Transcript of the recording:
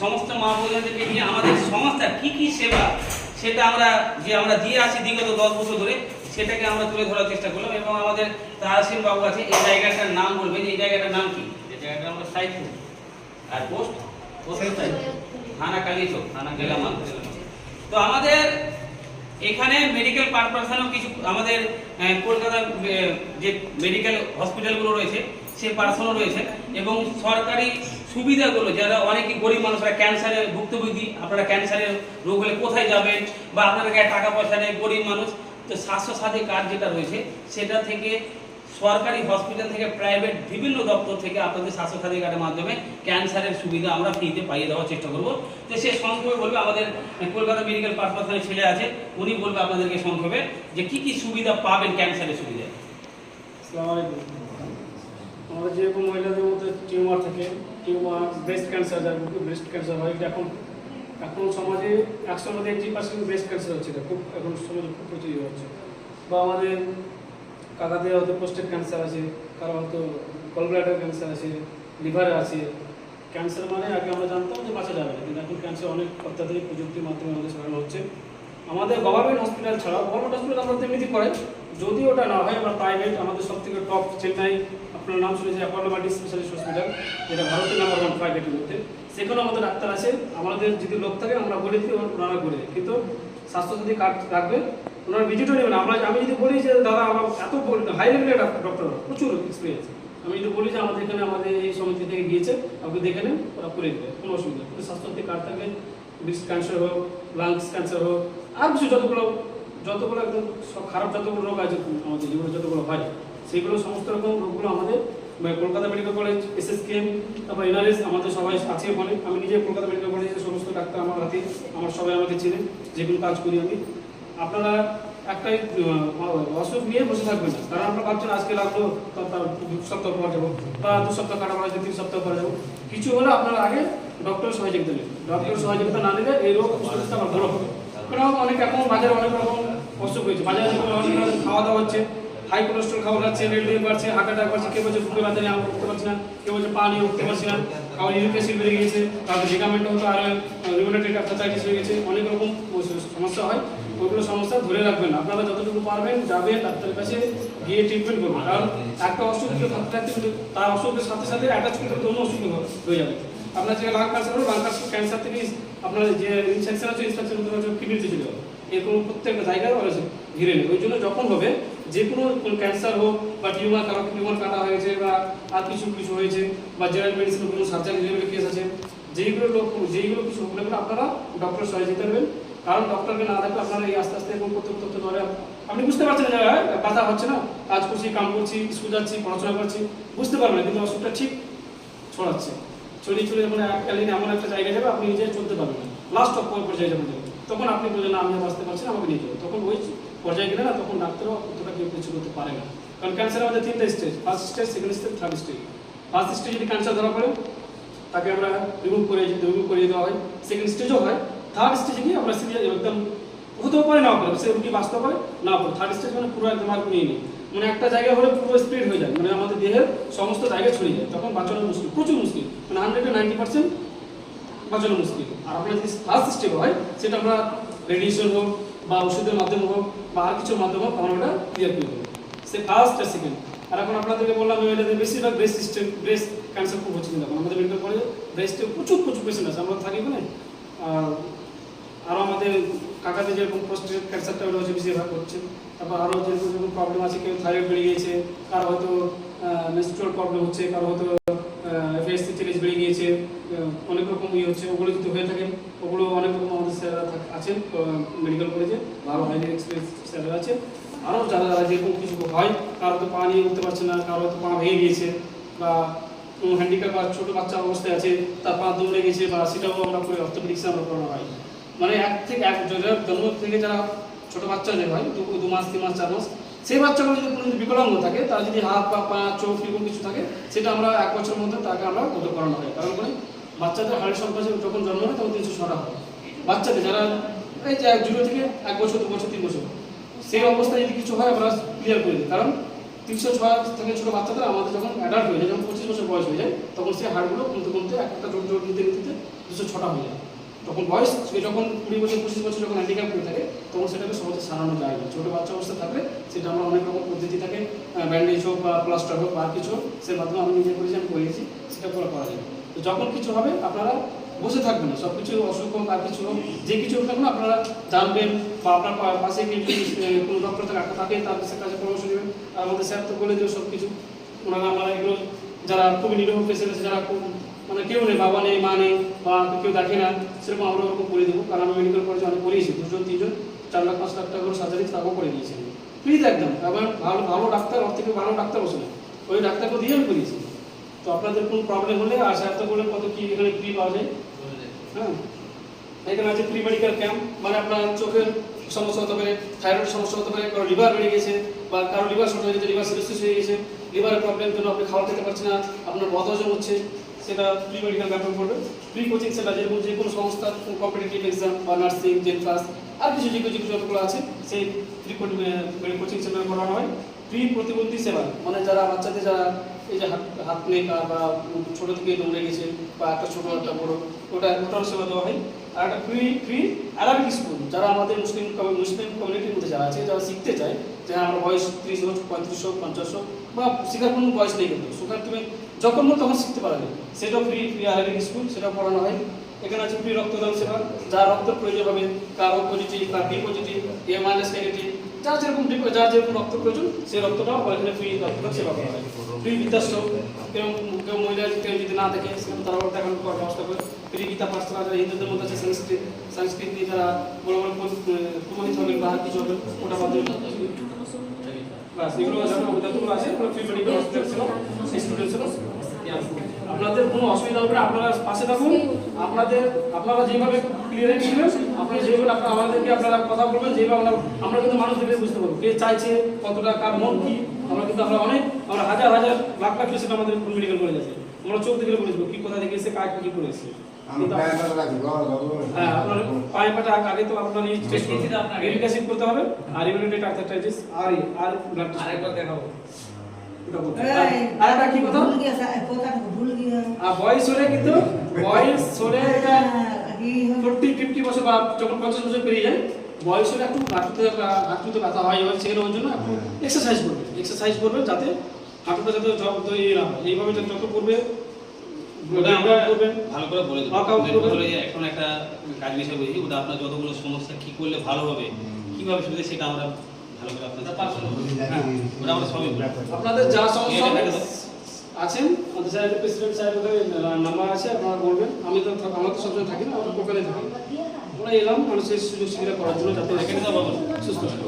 সমস্ত মা বোনদেরকে নিয়ে আমাদের সংস্থার কি সেবা সেটা আমরা দিয়ে আসি বিগত 10 বছর ধরে, সেটাকে আমরা তুলে ধরার চেষ্টা করলাম। এবং আমাদের তাহসিন বাবু আছে, এই জায়গাটার নাম বলবেন, এই জায়গাটার নাম কি? এই জায়গাটা আমরা সাইফুল আর পোস্ট থানা কালীচক, থানা গেলামাল। তো আমাদের এখানে মেডিকেল পারপাসেও কিছু আমাদের কলকাতার যে মেডিকেল হসপিটালগুলো রয়েছে সে পার্সনও রয়েছে, এবং সরকারি সুবিধাগুলো যারা অনেকে গরিব মানুষরা ক্যান্সারের ভুক্তভোগী, আপনারা ক্যান্সারের রোগ হলে কোথায় যাবেন, বা আপনাদের কাছে টাকা পয়সা নেই, গরিব মানুষ, তো স্বাস্থ্যসাথী কার্ড যেটা রয়েছে সেটা থেকে সরকারি হসপিটাল থেকে প্রাইভেট বিভিন্ন দপ্তর থেকে আপনাদের স্বাস্থ্যসাথী কার্ডের মাধ্যমে ক্যান্সারের সুবিধা আমরা ফ্রিতে পাইয়ে দেওয়ার চেষ্টা করব। তো সে সংক্ষেপে বলবে, আমাদের কলকাতা মেডিকেল পারপাসের ছেলে আছে, উনি বলবে আপনাদেরকে সংক্ষেপে যে কি সুবিধা পাবেন ক্যান্সারের সুবিধা। আসসালামু আলাইকুম। আমাদের যেরকম মহিলাদের মধ্যে টিউমার থাকে, টিউমার, ব্রেস্ট ক্যান্সার, যার ব্রেস্ট ক্যান্সার হয়, এটা এখন সমাজে 100-র মধ্যে 80% ব্রেস্ট ক্যান্সার হচ্ছে, এটা খুব এখন সমাজে খুব প্রচলিত হচ্ছে। বা আমাদের কাকাদের হয়তো প্রোস্টেট ক্যান্সার আছে, কারো হয়তো গলব্লাডার ক্যান্সার আছে, লিভারে আছে। ক্যান্সার মানে আগে আমরা জানতাম যে বাঁচা যাবে না, কিন্তু এখন ক্যান্সার অনেক অত্যাধুনিক প্রযুক্তির মাধ্যমে আমাদের সরানো হচ্ছে। আমাদের গভর্নমেন্ট হসপিটাল ছাড়াও গভর্নমেন্ট হসপিটাল আমরা এমনিতে করে, যদি ওটা না হয় আমরা প্রাইভেট, আমাদের সব থেকে টপ চেন্নাই, আপনার নাম শুনেছে অ্যাপোলো মাল্টি স্পেশালিস্ট হসপিটাল, যেটা ভারতের নাম্বার 1 প্রাইভেটের মধ্যে। সেখানে আমাদের ডাক্তার আছে, আমাদের যদি লোক থাকে আমরা বলে দিই, ওনারা করে, কিন্তু স্বাস্থ্যসাথী কার্ড রাখবে, ওনারা ভিজিটও নেবেন। আমি যদি বলি যে দাদা আমার এত হাই লেভেলের ডক্টর, প্রচুর এক্সপিরিয়েন্স, আমি যদি বলি যে আমাদের এখানে আমাদের এই সমিতি থেকে গিয়েছে, আপনি দেখে নেন, ওরা করে দেবে, কোনো অসুবিধা। কিন্তু স্বাস্থ্যসাথী কার্ড থাকলে ব্রেস্ট ক্যান্সার হোক, লাংস ক্যান্সার হোক, আর কিছু যতগুলো একদম খারাপ যতগুলো রোগ আছে আমাদের যেগুলো যতগুলো হয়, সেগুলো সমস্ত রকম রোগগুলো আমাদের কলকাতা মেডিকেল কলেজ, SSKM, তারপর NRS, আমাদের সবাই আছে ওখানে। আমি নিজে কলকাতা মেডিকেল কলেজের সমস্ত ডাক্তার আমার হাতে, আমার সবাই আমাকে চেনে, যেগুলো কাজ করি আমি। আপনারা একটাই অসুখ নিয়ে বসে থাকবেন না, কারণ আপনারা ভাবছেন আজকে লাগলো তার 2 সপ্তাহ পর যাবো, বা 2 সপ্তাহ কাটা পড়া 3 সপ্তাহ পর যাবো। কিছু হলে আপনারা আগে ডক্টরের সহযোগিতা নেবেন। ডক্টরের সহযোগিতা না নিলে এই রোগ সুস্থতা আবার বড় হবে। কারণ অনেক এখন বাজারে অনেক রকম অসুখ হয়েছে, বাজারে অনেক রকম খাওয়া দাওয়া হচ্ছে, হাই কোলেস্ট্রল খাবার খাচ্ছে, রেড লিভার বাড়ছে, হার্ট অ্যাটাক বাড়ছে, কেউ বলছে বুকে ব্যথা নিয়ে উঠতে পারছি না, কেউ বলছে পা নিয়ে উঠতে পারছি না, কারণ ইউরিক অ্যাসিড বেড়ে গিয়েছে, তারপর লিগামেন্ট হতো, আর রিউমেটয়েড আর্থ্রাইটিস হয়ে গেছে, অনেক রকম সমস্যা হয়। ওইগুলো সমস্যা ধরে রাখবেন, আপনারা যতটুকু পারবেন যাবেন ডাক্তারের কাছে গিয়ে ট্রিটমেন্ট করবেন। কারণ একটা অসুখ থাকতে থাকতে তার অসুখের সাথে সাথে অ্যাটাচ করতে অন্য অসুখ হয়ে যাবে। আপনার যে লাং ক্যান্সার হলো, লাং ক্যান্সার থেকে আপনার যে ইনফেকশন আছে, ইনফেকশন কিডনিতে চলে যাবে, এরকম প্রত্যেকটা জায়গায় ঘিরে নেবে। ওই জন্য যখন হবে যে কোনো ক্যান্সার হোক, বা টিউমার, কারো টিউমার কাটা হয়েছে, বা আর কিছু হয়েছে, বা জেনারেল মেডিসিন কোনো সার্জারি লেভেলের কেস আছে, যেইগুলো কিছু হলে আপনারা ডক্টরের সহযোগিতা নেবেন। কারণ ডক্টরকে না দেখলে আপনারা এই আস্তে আস্তে এরকম করতে ধরে আপনি বুঝতে পারছেন না, ব্যথা হচ্ছে না, কাজ করছি, কাম করছি, স্কুল যাচ্ছি, পড়াশোনা করছি, বুঝতে পারবেন না, কিন্তু অসুখটা ঠিক ছড়াচ্ছে, ছড়িয়ে মানে এককালীন এমন একটা জায়গায় যাবে আপনি নিজে চলতে পারবেন না, লাস্ট অফ পর্যায়ে যাবেন, তখন আপনি বললেন না আমি বাঁচতে পারছি না, আমাকে নিয়ে যাবো, তখন ওই পর্যায়ে গেলে না, তখন ডাক্তারও অতটা কেউ কিছু করতে পারে না। কারণ ক্যান্সার আমাদের 3টা stage, first stage, second stage, third stage. First stage যদি ক্যান্সার ধরা পড়ে তাকে আমরা রিমুভ করে দেওয়া হয়, সেকেন্ড স্টেজও হয়, থার্ড স্টেজে গিয়ে আমরা সিরিয়াস একদম হতেও পারে, নাও পারে, সে রুগী বাঁচতে পারে, না পারে। থার্ড স্টেজ মানে পুরো একদম আর নিয়ে নিই, মানে একটা জায়গায় হলে পুরো স্প্রেড হয়ে যায়, মানে আমাদের দেহের সমস্ত জায়গায় ছড়িয়ে যায়, তখন বাঁচানো মুশকিল, প্রচুর মুশকিল, মানে 100-90% বাঁচানো মুশকিল। আর আপনার যদি ফার্স্ট স্টেজ হয়, সেটা আমরা রেডিয়েশন হোক, বা ওষুধের মাধ্যমে হোক, বা আর কিছুর মাধ্যমে হোক, আমরা ওটা ক্লিয়ার করে দেবো, সে ফার্স্ট আর সেকেন্ড। আর এখন আপনাদেরকে বললাম বেশিরভাগ ব্রেস্ট ক্যান্সার খুব হচ্ছে, এখন আমাদের মেডিকেল কলেজে ব্রেস্টে প্রচুর পেশেন্ট আছে, আমরা থাকি ওখানে। আরও আমাদের কাকাতে যেরকম প্রোস্টেট ক্যান্সারটা ওটা হচ্ছে বেশিরভাগ হচ্ছে। তারপর আরও যেরকম প্রবলেম আছে, কেউ থাইরয়েড বেড়ে গিয়েছে, কারো হয়তো মেনস্ট্রুয়াল প্রবলেম হচ্ছে, কারো হয়তো FSH বেড়ে গিয়েছে, অনেক রকম হচ্ছে। ওগুলো যদি হয়ে থাকে, ওগুলো অনেক রকম আমাদের স্যাররা আছেন মেডিকেল কলেজে, ভালো হাইলি এক্সপিরিয়েন্স স্যাররা আছে। আরও যারা যেরকম কিছু হয়, কারো তো পা নিয়ে উঠতে পারছে না, কারো হয়তো পা ভেঙে গিয়েছে, বা হ্যান্ডিক্যাপ বা ছোটো বাচ্চা অবস্থায় আছে, তার পা দৌড়ে গেছে, বা সেটাও আমরা করে অর্থোপেডিক্সে আমরা করানো হয়। মানে জন্ম থেকে যারা ছোটো বাচ্চা যে হয় 2 মাস, 3 মাস, 4 মাস, সেই বাচ্চাগুলো যদি কোনো বিকলাঙ্গ থাকে, তার যদি হাত বা পা, চোখ এরকম কিছু থাকে, সেটা আমরা 1 বছরের মধ্যে তাকে আমরা গত করানো হয়। কারণ করে বাচ্চাদের হাড়ের সংখ্যা যখন জন্ম হয় তখন 300 হয়। বাচ্চাদের যারা এই যে 0 থেকে 1 বছর, 2 বছর, 3 বছর, সেই অবস্থায় যদি কিছু হয় আমরা ক্লিয়ার করে দিই, কারণ 306 থেকে ছোটো বাচ্চাদের আমাদের যখন অ্যাডাল্ট হয়ে যায়, যখন 25 বছর বয়স হয়ে যায়, তখন সেই হাড়গুলো কমতে কমতে একটা জোর জোর নিতে নিতে 206টা হয়ে যায়। তখন বয়স যখন 20 বছর 25 বছর যখন হ্যান্ডিক্যাপ হয়ে থাকে, তখন সেটাকে সহজে সারানো যায় না। ছোটো বাচ্চা অবস্থা থাকলে সেটা আমরা অনেক রকম পদ্ধতি থাকে, ব্যান্ডেজ হোক বা প্লাস্টার হোক বা কিছু হোক, সে মাধ্যমে আমি নিজে করেছি, আমি করিয়েছি, সেটা করা যায়। তো যখন কিছু হবে আপনারা বসে থাকবেন না, সব কিছু অসুখ হোক আর কিছু হোক, যে কিছু হোক না কেন আপনারা জানবেন বা আপনার পাশে কেউ যদি কোনো ডক্টর থাকে তার কাছে পরামর্শ নেবেন। আর আমাদের স্যার তো বলে দেবে সব কিছু। ওনারা আমরা এগুলো যারা খুবই নিরীহ পেশেন্ট আছে, যারা খুব মানে কেউ নেই, বাবা নেই, মা নেই, বা কেউ দেখে না, সেরকম আমরা ওরকম করে দেবো। কারণ আমি মেডিকেল কলেজে অনেক করিয়েছি, 2 জন 3 জন 4 লাখ 5 লাখ টাকা করে সার্জারি তাকেও করে দিয়েছি ফ্রিতে একদম। আবার ভালো ভালো ডাক্তার, ওর থেকে ভালো ডাক্তার বসে না, ওই ডাক্তারকে দিয়ে আমি করিয়েছি। তো আপনাদের কোনো প্রবলেম হলে আর স্যার তো বলে কত কি এখানে ফ্রি পাওয়া যায়। হ্যাঁ, এখানে আছে প্রি মেডিকেল ক্যাম্প, মানে আপনার চোখের সমস্যা হতে পারে, থাইরয়েড সমস্যা হতে পারে, কারো লিভার বেড়ে গেছে বা কারো লিভার শর্ট হয়ে গেছে, লিভার সিরোসিস হয়ে গেছে, লিভারের প্রবলেমের জন্য আপনি খাবার খেতে পারছেন না, আপনার বদহজম হচ্ছে, সেটা প্রি মেডিকেল ক্যাম্পে পড়বে। প্রি কোচিং সেন্টার, যেরকম যে কোনো সংস্থার কম্পিটিটিভ এক্সাম বা নার্সিং, জেন ক্লাস আর কিছু যতগুলো আছে, সেই প্রি কোচিং সেন্টার করানো হয়। প্রি প্রতিবন্ধী সেবা, মানে যারা বাচ্চাদের যারা এই যে হাত নেই বা ছোটো থেকে দৌড়ে গেছে বা একটা ছোটো একটা বড়ো, ওটার সেবা দেওয়া হয়। আর একটা ফ্রি অ্যারাবিক স্কুল, যারা আমাদের মুসলিম কমিউনিটির মধ্যে যারা আছে, যারা শিখতে চায়, যে আমার বয়স 30 হোক, 35 হোক, 50 হোক, বা শেখার কোনো বয়স নেই, কিন্তু সুতরাং তুমি যখন মন তখন শিখতে পারবে, সেটাও ফ্রি অ্যারাবিক স্কুল, সেটাও পড়ানো হয়। এখানে আছে ফ্রি রক্তদান সেবা, যার রক্তের প্রয়োজন হবে, কার ও পজিটিভ, কার বি পজিটিভ, এ মাইনাস নেগেটিভ, যার যেরকম রক্ত প্রয়োজন সেই রক্তটাও এখানে ফ্রি রক্তদান সেবা করা হয়। ফ্রি বৃদ্ধাশ্রম, কেউ মহিলা কেউ যদি না দেখে সেখানে তারা দেখানোর ব্যবস্থা করে। ফ্রি গীতা পাঠশালা, যারা হিন্দুদের মধ্যে আছে সংস্কৃত নিয়ে যারা বড় বড় পুরোহিত হবেন বা কিছু হবেন, ওটা মাধ্যমে এগুলো যতগুলো আছে ফ্রি মেডিকেল হসপিটাল ছিল, স্টুডেন্ট ছিল। আপনাদের কোনো অসুবিধা হবে না, আপনারা পাশে থাকুন। আপনারা যেভাবে ক্লিয়ার করবেন, আপনারা যেভাবে আমাদেরকে আপনারা কথা বলবেন, যেভাবে আমরা কিন্তু মানুষ দেখে বুঝতে পারবো কে চাইছে, কতটা কার মন কি। আমরা হাজার হাজার লাখ লাখ পেশেন্ট আমাদের মেডিকেল কলেজ আছে, আমরা চোখ দেখে বলে দেবো কি কোথা থেকে এসে কাজ কি করেছে। হ্যাঁ, আপনার পায়ে পাটা আগে তো আপনার ইউরিক অ্যাসিড করতে হবে, আর ইমিউনিটি আর্থারাইটিস আর ব্লাড আরেকবার দেখাবো। আরেকটা কি কথা ভুল গিয়া, বয়স হলে কিন্তু বয়স হলে এটা 40-50 বছর বা যখন 50 বছর পেরিয়ে যায়, বয়স হলে একটু হাঁটুতে ব্যথা হয়, সেগুলোর জন্য একটু এক্সারসাইজ করবে যাতে হাঁটুটা যাতে এইভাবে যত করবে ভালো করে বলে দেবো। এখন একটা কাজ বিষয় বলছি, ওটা আপনার যতগুলো সমস্যা কি করলে ভালো হবে, কিভাবে সুবিধা, সেটা আমরা ভালো করে আপনাদের ওটা আমরা সবই আপনাদের যা সমস্যা আছেন, আমাদের স্যার প্রেসিডেন্ট সাহেবের নাম্বার আছে, আপনারা বলবেন। আমরা তো সবসময় থাকি না, আমরা কলকাতায় থাকি। আমরা এলাম মানুষের সুযোগ সুবিধা করার জন্য, যাতে সুস্থ